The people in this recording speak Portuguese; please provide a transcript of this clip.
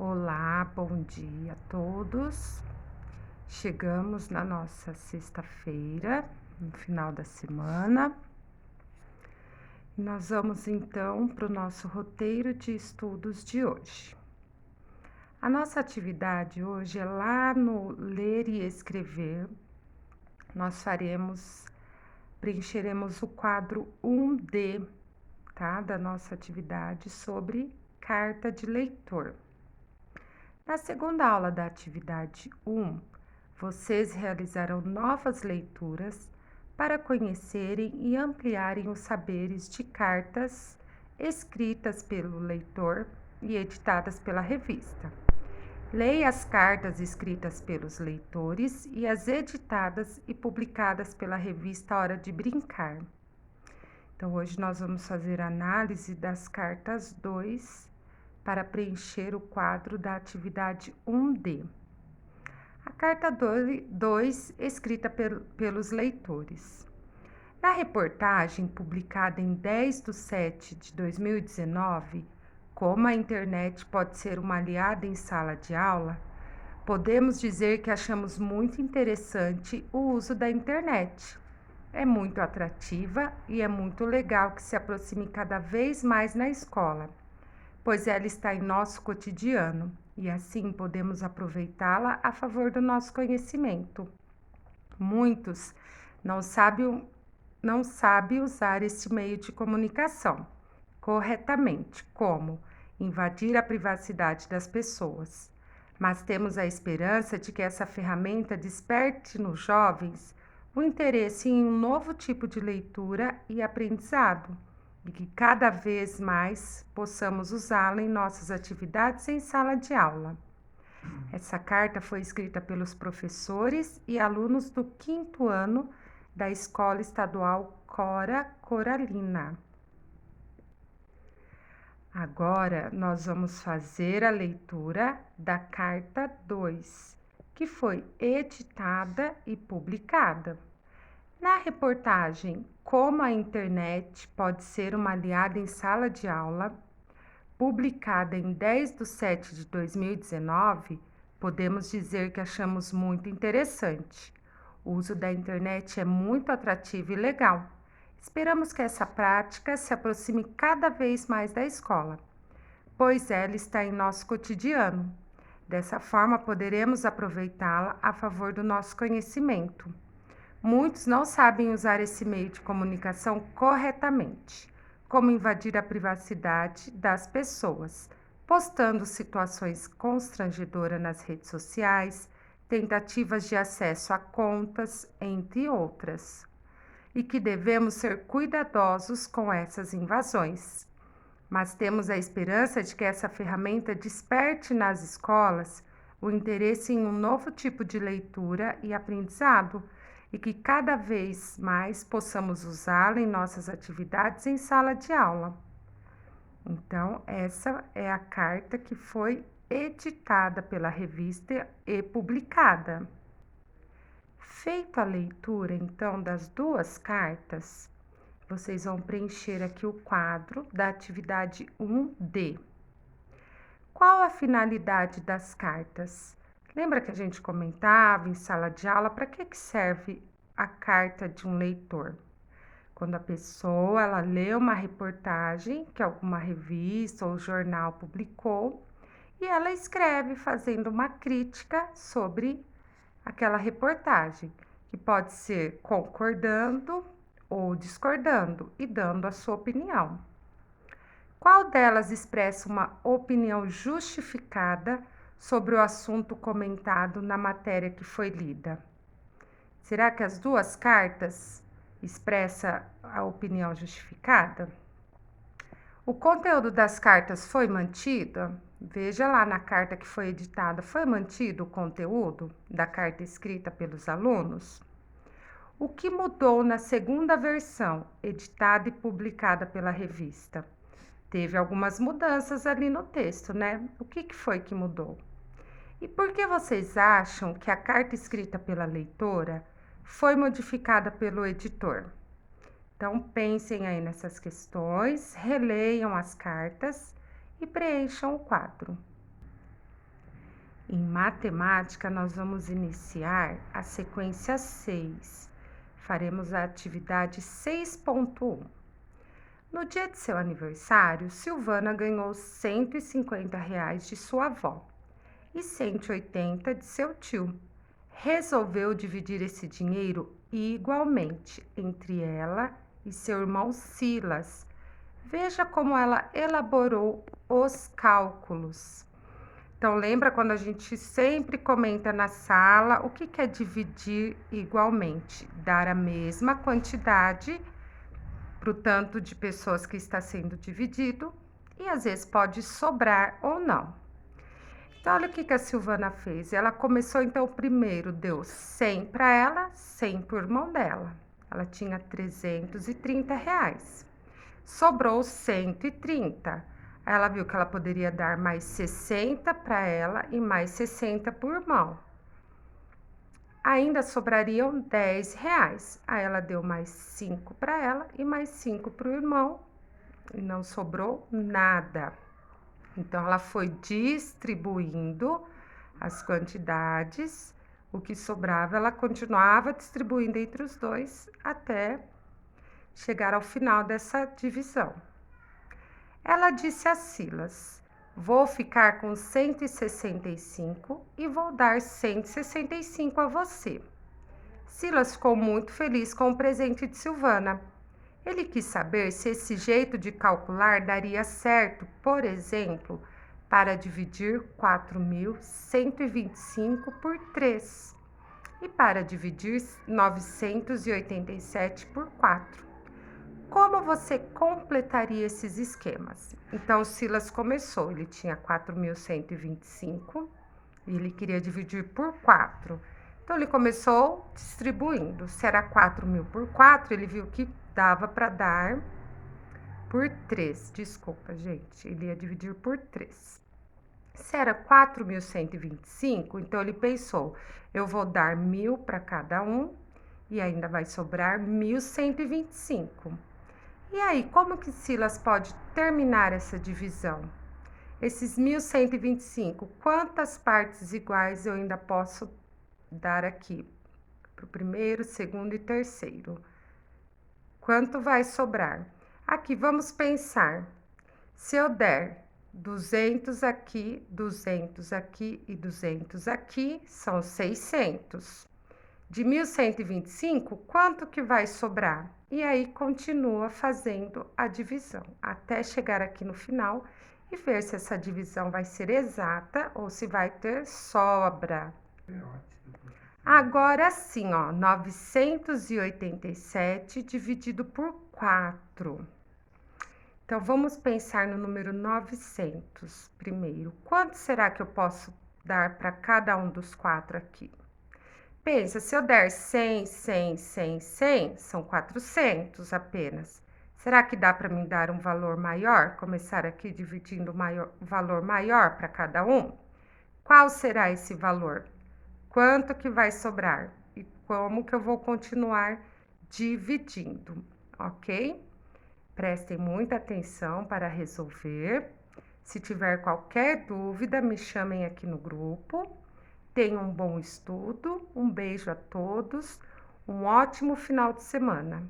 Olá, bom dia a todos. Chegamos na nossa sexta-feira, no final da semana. Nós vamos então para o nosso roteiro de estudos de hoje. A nossa atividade hoje é lá no Ler e Escrever. Nós preencheremos o quadro 1D, tá? Da nossa atividade sobre carta de leitor. Na segunda aula da atividade 1, vocês realizarão novas leituras para conhecerem e ampliarem os saberes de cartas escritas pelo leitor e editadas pela revista. Leia as cartas escritas pelos leitores e as editadas e publicadas pela revista Hora de Brincar. Então, hoje nós vamos fazer análise das cartas 2 para preencher o quadro da atividade 1D. A carta 2, escrita pelos leitores. Na reportagem publicada em 10/7/2019, Como a internet pode ser uma aliada em sala de aula, podemos dizer que achamos muito interessante o uso da internet. É muito atrativa e é muito legal que se aproxime cada vez mais na escola, pois ela está em nosso cotidiano e assim podemos aproveitá-la a favor do nosso conhecimento. Muitos não sabem usar este meio de comunicação corretamente, como invadir a privacidade das pessoas. Mas temos a esperança de que essa ferramenta desperte nos jovens o interesse em um novo tipo de leitura e aprendizado, e que cada vez mais possamos usá-la em nossas atividades em sala de aula. Essa carta foi escrita pelos professores e alunos do 5º ano da Escola Estadual Cora Coralina. Agora nós vamos fazer a leitura da carta 2, que foi editada e publicada. Na reportagem Como a internet pode ser uma aliada em sala de aula, publicada em 10/7/2019, podemos dizer que achamos muito interessante. O uso da internet é muito atrativo e legal. Esperamos que essa prática se aproxime cada vez mais da escola, pois ela está em nosso cotidiano. Dessa forma, poderemos aproveitá-la a favor do nosso conhecimento. Muitos não sabem usar esse meio de comunicação corretamente, como invadir a privacidade das pessoas, postando situações constrangedoras nas redes sociais, tentativas de acesso a contas, entre outras, e que devemos ser cuidadosos com essas invasões. Mas temos a esperança de que essa ferramenta desperte nas escolas o interesse em um novo tipo de leitura e aprendizado, e que cada vez mais possamos usá-la em nossas atividades em sala de aula. Então, essa é a carta que foi editada pela revista e publicada. Feita a leitura, então, das duas cartas, vocês vão preencher aqui o quadro da atividade 1D. Qual a finalidade das cartas? Lembra que a gente comentava em sala de aula para que serve a carta de um leitor? Quando a pessoa ela lê uma reportagem que alguma revista ou jornal publicou e ela escreve fazendo uma crítica sobre aquela reportagem, que pode ser concordando ou discordando e dando a sua opinião. Qual delas expressa uma opinião justificada sobre o assunto comentado na matéria que foi lida? Será que as duas cartas expressam a opinião justificada? O conteúdo das cartas foi mantido? Veja lá na carta que foi editada, foi mantido o conteúdo da carta escrita pelos alunos? O que mudou na segunda versão, editada e publicada pela revista? Teve algumas mudanças ali no texto, né? O que foi que mudou? E por que vocês acham que a carta escrita pela leitora foi modificada pelo editor? Então, pensem aí nessas questões, releiam as cartas e preencham o quadro. Em matemática, nós vamos iniciar a sequência 6. Faremos a atividade 6.1. No dia de seu aniversário, Silvana ganhou R$ 150 de sua avó e 180 de seu tio. Resolveu dividir esse dinheiro igualmente entre ela e seu irmão Silas. Veja como ela elaborou os cálculos. Então, lembra quando a gente sempre comenta na sala o que é dividir igualmente? Dar a mesma quantidade para o tanto de pessoas que está sendo dividido e às vezes pode sobrar ou não. Então, olha o que a Silvana fez. Ela começou, então, primeiro deu 100 para ela, 100 para o irmão dela. Ela tinha R$ 330. Sobrou 130. Ela viu que ela poderia dar mais 60 para ela e mais 60 para o irmão. Ainda sobrariam R$ 10. Aí ela deu mais 5 para ela e mais 5 para o irmão. E não sobrou nada. Então, ela foi distribuindo as quantidades. O que sobrava, ela continuava distribuindo entre os dois até chegar ao final dessa divisão. Ela disse a Silas: vou ficar com 165 e vou dar 165 a você. Silas ficou muito feliz com o presente de Silvana. Ele quis saber se esse jeito de calcular daria certo, por exemplo, para dividir 4.125 por 3 e para dividir 987 por 4. Como você completaria esses esquemas? Então, Silas começou, ele tinha 4.125 e ele queria dividir por 4. Então, ele começou distribuindo. Se era 4.000 por 4, ele viu que dava para dar por 3. Desculpa, gente, ele ia dividir por 3. Se era 4.125, então ele pensou, eu vou dar 1.000 para cada um e ainda vai sobrar 1.125. E aí, como que Silas pode terminar essa divisão? Esses 1.125, quantas partes iguais eu ainda posso dar aqui? Para o primeiro, segundo e terceiro. Quanto vai sobrar? Aqui, vamos pensar. Se eu der 200 aqui, 200 aqui e 200 aqui, são 600. De 1.125, quanto que vai sobrar? E aí, continua fazendo a divisão, até chegar aqui no final e ver se essa divisão vai ser exata ou se vai ter sobra. Agora sim, ó, 987 dividido por 4. Então, vamos pensar no número 900 primeiro. Quanto será que eu posso dar para cada um dos 4 aqui? Pensa, se eu der 100, 100, 100, 100, são 400 apenas. Será que dá para me dar um valor maior? Começar aqui dividindo um valor maior para cada um? Qual será esse valor? Quanto que vai sobrar? E como que eu vou continuar dividindo, ok? Prestem muita atenção para resolver. Se tiver qualquer dúvida, me chamem aqui no grupo. Tenham um bom estudo, um beijo a todos, um ótimo final de semana.